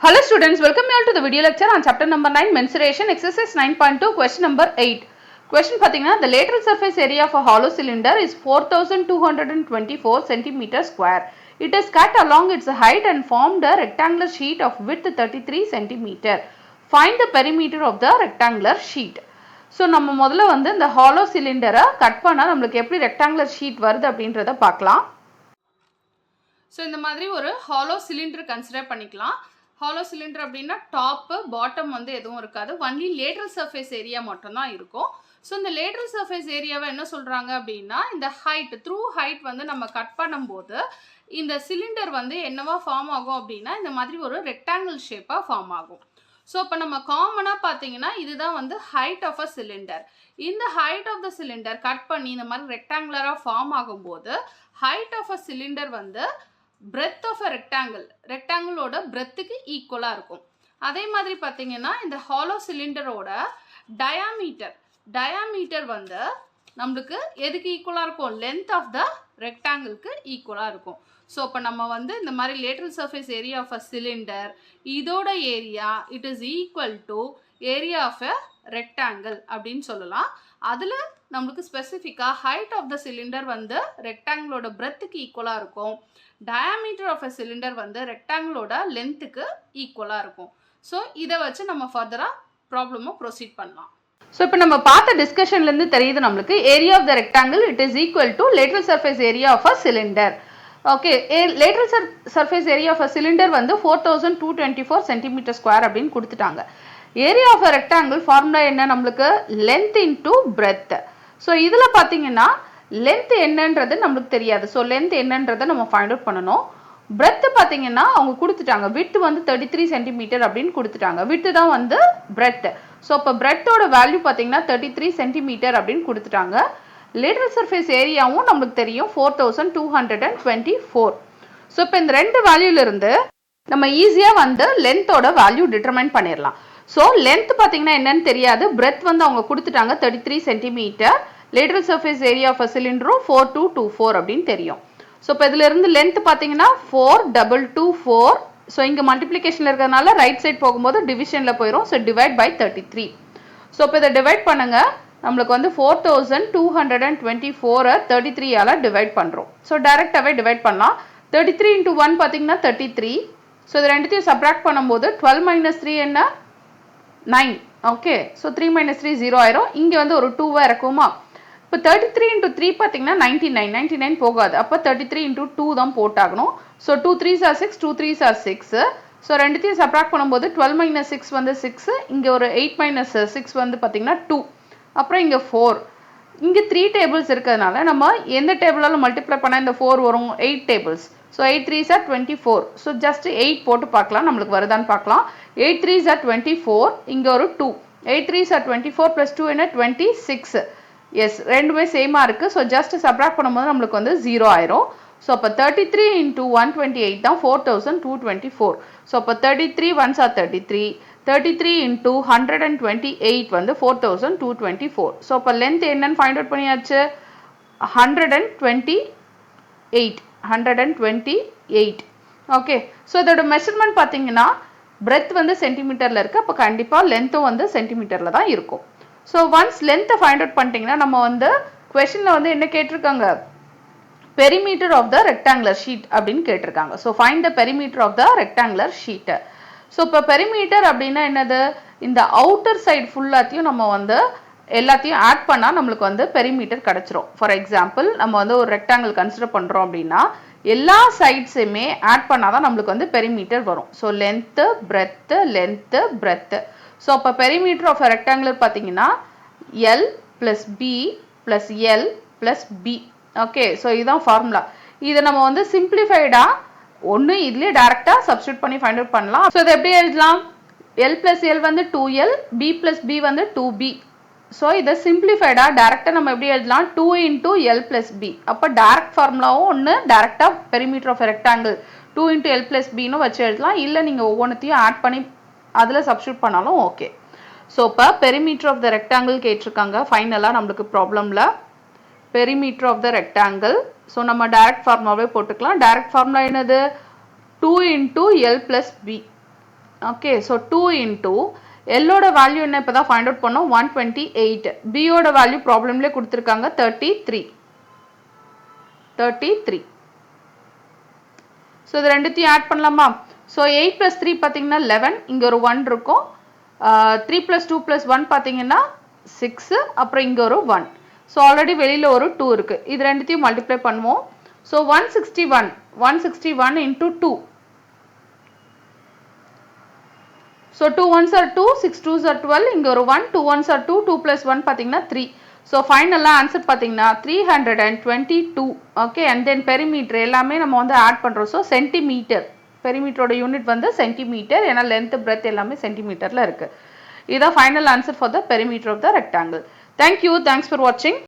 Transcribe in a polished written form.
Hello students, welcome you all to the video lecture on chapter number 9 mensuration exercise 9.2 question number 8. Question pathina, the lateral surface area of a hollow cylinder is 4224 cm square. It is cut along its height and formed a rectangular sheet of width 33 cm. Find the perimeter of the rectangular sheet. So நம்ம முதல்ல வந்து இந்த hollow cylinder cut பண்ணா நமக்கு எப்படி rectangular sheet வருது அப்படின்றத பார்க்கலாம். So இந்த மாதிரி ஒரு hollow cylinder consider பண்ணிக்கலாம். Hollow cylinder அப்படின்னா டாப் பாட்டம் வந்து எதுவும் இருக்காது, ஒன்லி லேட்ரல் சர்ஃபேஸ் ஏரியா மட்டும் தான் இருக்கும். ஸோ இந்த லேட்ரல் சர்ஃபேஸ் ஏரியாவை என்ன சொல்றாங்க அப்படின்னா இந்த ஹைட் த்ரூ ஹைட் வந்து நம்ம கட் பண்ணும்போது இந்த சிலிண்டர் வந்து என்னவா ஃபார்ம் ஆகும் அப்படின்னா இந்த மாதிரி ஒரு ரெக்டாங்கிள் ஷேப்பாக ஃபார்ம் ஆகும். ஸோ இப்போ நம்ம காமனாக பார்த்தீங்கன்னா இதுதான் வந்து ஹைட் ஆஃப் அ சிலிண்டர். இந்த height of the cylinder cut பண்ணி இந்த மாதிரி ரெக்டாங்குலராக ஃபார்ம் ஆகும்போது ஹைட் ஆஃப் அ சிலிண்டர் வந்து breadth of a rectangle ஓட breadthக்கு ஈக்குவலா இருக்கும். அதே மாதிரி பார்த்தீங்கன்னா இந்த hollow சிலிண்டரோட diameter வந்து நமக்கு எதுக்கு ஈக்குவலா இருக்கும், length of the rectangleக்கு ஈக்குவலா இருக்கும். ஸோ இப்போ நம்ம வந்து இந்த மாதிரி lateral surface area of a cylinder இதோட area it is equal to area of a rectangle அப்படின்னு சொல்லலாம். அதில் நம்மளுக்கு ஸ்பெசிஃபிக்காக ஹைட் ஆஃப் த சிலிண்டர் வந்து ரெக்டாங்கிளோட பிரெத்துக்கு ஈக்குவலாக இருக்கும், டயாமீட்டர் ஆஃப் அ சிலிண்டர் வந்து ரெக்டாங்கிளோட லென்த்துக்கு ஈக்குவலாக இருக்கும். ஸோ இதை வச்சு நம்ம ஃபர்தராக ப்ராப்ளமாக ப்ரொசீட் பண்ணலாம். ஸோ இப்போ நம்ம பார்த்த டிஸ்கஷன்லேருந்து தெரியுது நம்மளுக்கு area of the rectangle it is equal to lateral surface area of a cylinder. Okay, lateral surface area of a cylinder வந்து 4224 சென்டிமீட்டர் ஸ்கொயர் அப்படின்னு கொடுத்துட்டாங்க. Area of a rectangle formula என்ன நம்மளுக்கு, லென்த் இன்டூ பிரெத். ஸோ இதில் பார்த்தீங்கன்னா length என்னன்றது நம்மளுக்கு தெரியாது. ஸோ லென்த் என்னன்றதை நம்ம ஃபைண்ட் அவுட் பண்ணணும். பிரெத் பார்த்தீங்கன்னா அவங்க கொடுத்துட்டாங்க, வித் வந்து 33 சென்டிமீட்டர் அப்படின்னு கொடுத்துட்டாங்க, வித்து தான் வந்து பிரெத். ஸோ இப்போ பிரெத்தோட வேல்யூ பார்த்தீங்கன்னா 33 சென்டிமீட்டர் அப்படின்னு கொடுத்துட்டாங்க. லேட்ரல் சர்ஃபேஸ் ஏரியாவும் நம்மளுக்கு தெரியும் 4224. ஸோ இப்போ இந்த ரெண்டு வேல்யூலேருந்து நம்ம ஈஸியாக வந்து லென்த்தோட வேல்யூ டிட்டர்மைன் பண்ணிடலாம். ஸோ லென்த் பார்த்தீங்கன்னா என்னன்னு தெரியாது, பிரெத் வந்து அவங்க கொடுத்துட்டாங்க 33 centimetre, lateral surface area of a சிலிண்டரும் 4224 அப்படின்னு தெரியும். ஸோ இப்போ இதில் இருந்து லென்த் பார்த்தீங்கன்னா 4224. ஸோ இங்கே மல்டிப்ளிகேஷனில் இருக்கிறதுனால ரைட் சைட் போகும்போது டிவிஷனில் போயிடும். So divide by 33. ஸோ இப்போ இதை டிவைட் பண்ணுங்க, நம்மளுக்கு வந்து 4224 33ஆல் டிவைட் பண்ணுறோம். ஸோ டைரெக்டாகவே டிவைட் பண்ணலாம். 33 இன்ட்டு 1 பார்த்தீங்கன்னா 33. ஸோ இது ரெண்டுத்தையும் சப்ராக்ட் பண்ணும்போது 12 மைனஸ் 3 என்ன 9. ஓகே, ஸோ 3 மைனஸ் 3 0 ஆயிரும். இங்கே வந்து ஒரு 2 இருக்குமா. இப்போ 33 இன்ட்டு 3 பார்த்தீங்கன்னா 99 போகாது. அப்போ 33 இன்ட்டு 2 தான் போட்டாகணும். So 2 3s are 6, 2 3s are 6. So ரெண்டுத்தையும் சப்ராக்ட் பண்ணும்போது 12 மைனஸ் 6 வந்து 6, இங்கே ஒரு 8 மைனஸ் 6 வந்து பார்த்தீங்கன்னா 2, அப்புறம் இங்கே 4. இங்கே 3 டேபிள்ஸ் இருக்கிறதுனால நம்ம எந்த டேபிளாலும் மல்டிப்ளை பண்ணால் இந்த 4 வரும், 8 tables. So 8 3s are 24. So just 8 போட்டு பார்க்கலாம் நம்மளுக்கு வருதான்னு பார்க்கலாம். 8 3s are 24, இங்கே ஒரு 2. 8 3s are 24 ப்ளஸ் 2 என்ன 26. எஸ், ரெண்டுமே சேமாக இருக்குது. ஸோ ஜஸ்ட் சப்ராக்ட் பண்ணும்போது நம்மளுக்கு வந்து 0 ஆயிரும். ஸோ அப்போ 33 இன்ட்டு 128 தான் 4224. ஸோ அப்போ 33 1s are 33, 33 இன்ட்டு 128 வந்து 4224. ஸோ அப்போ லென்த் என்னன்னு ஃபைண்ட் அவுட் பண்ணியாச்சு, 128. ஓகே, ஸோ இதோட மெஷர்மெண்ட் பார்த்தீங்கன்னா பிரெத் வந்து சென்டிமீட்டரில் இருக்குது, அப்போ கண்டிப்பாக லென்த்தும் வந்து சென்டிமீட்டரில் தான் இருக்கும். ஸோ ஒன்ஸ் லென்த்தை ஃபைண்ட் அவுட் பண்ணிட்டீங்கன்னா நம்ம வந்து கொஷனில் வந்து என்ன கேட்டிருக்காங்க, perimeter of the rectangular sheet அப்படின்னு கேட்டிருக்காங்க. So find the perimeter of the rectangular sheet. So இப்போ பெரிமீட்டர் அப்படின்னா என்னது, இந்த அவுட்டர் சைடு ஃபுல்லாத்தையும் நம்ம வந்து எல்லாத்தையும் ஆட் பண்ணால் நம்மளுக்கு வந்து பெரிமீட்டர் கிடச்சிரும். ஃபார் எக்ஸாம்பிள் நம்ம வந்து ஒரு ரெக்டாங்கிள் கன்சிடர் பண்ணுறோம் அப்படின்னா எல்லா சைட்ஸுமே ஆட் பண்ணால் தான் நம்மளுக்கு வந்து பெரிமீட்டர் வரும். So length breadth. ஸோ அப்போ பெரிமீட்டர் ஆஃப் ரெக்டாங்குலர் பார்த்தீங்கன்னா L plus B plus L plus B. Okay, so இதுதான் ஃபார்முலா. இதை நம்ம வந்து சிம்பிளிஃபைடாக ஒன்று இதுலேயே டேரெக்டாக சப்ஸ்டியூட் பண்ணி ஃபைண்ட் அவுட் பண்ணலாம். ஸோ இதை எப்படி எழுதலாம், எல் ப்ளஸ் எல் வந்து 2L, பி ப்ளஸ் பி வந்து 2B. ஸோ இதை சிம்பிளிஃபைடாக டேரெக்டாக நம்ம எப்படி எழுதலாம், 2 இன்ட்டு எல் ப்ளஸ் பி. அப்போ டேரக்ட் ஃபார்முலாவும் ஒன்று டேரெக்டாக perimeter of rectangle 2 into L plus பின்னு வச்சு எழுதலாம். இல்லை நீங்கள் ஒவ்வொன்றத்தையும் ஆட் பண்ணி அதில் சப்ஸ்டியூட் பண்ணாலும் ஓகே. ஸோ இப்போ பெரிமீட்டர் ஆஃப் த ரெக்டாங்கிள் கேட்டிருக்காங்க ஃபைனலாக நம்மளுக்கு ப்ராப்ளமில். Perimeter of the rectangle, so நம்ம டேரக்ட் ஃபார்முலாவே போட்டுக்கலாம். டேரக்ட் ஃபார்முலா என்னது, 2 into L plus B. Okay so 2 into எல்லோட வேல்யூ என்ன இப்போ தான் ஃபைண்ட் அவுட் பண்ணோம் 128. பியோட வேல்யூ ப்ராப்ளம்லேயே கொடுத்துருக்காங்க 33. ஸோ இது ரெண்டுத்தையும் ஆட் பண்ணலாமா? ஸோ 8 + 3 பார்த்தீங்கன்னா 11, இங்கே ஒரு 1 இருக்கும். 3 + 2 + 1 பார்த்தீங்கன்னா 6, அப்புறம் இங்கே ஒரு 1. ஸோ ஆல்ரெடி வெளியில் ஒரு 2 இருக்குது. இது ரெண்டுத்தையும் மல்டிப்ளை பண்ணுவோம். So 161 into 2. So 2 1s are 2, 6 2s are 12, இங்கே ஒரு 1, 2 1s are 2, 2 + 1 பார்த்தீங்கன்னா 3. ஸோ ஃபைனலாக ஆன்சர் பார்த்தீங்கன்னா 322. ஓகே, அண்ட் தென் பெரிமீட்டர் எல்லாமே நம்ம வந்து ஆட் பண்ணுறோம். ஸோ சென்டிமீட்டர், பெரிமீட்டரோட யூனிட் வந்து சென்டிமீட்டர், ஏன்னா லென்த் பிரெத் எல்லாமே சென்டிமீட்டரில் இருக்குது. இதுதான் final answer for the perimeter of the rectangle. Thank you, thanks for வாட்சிங்.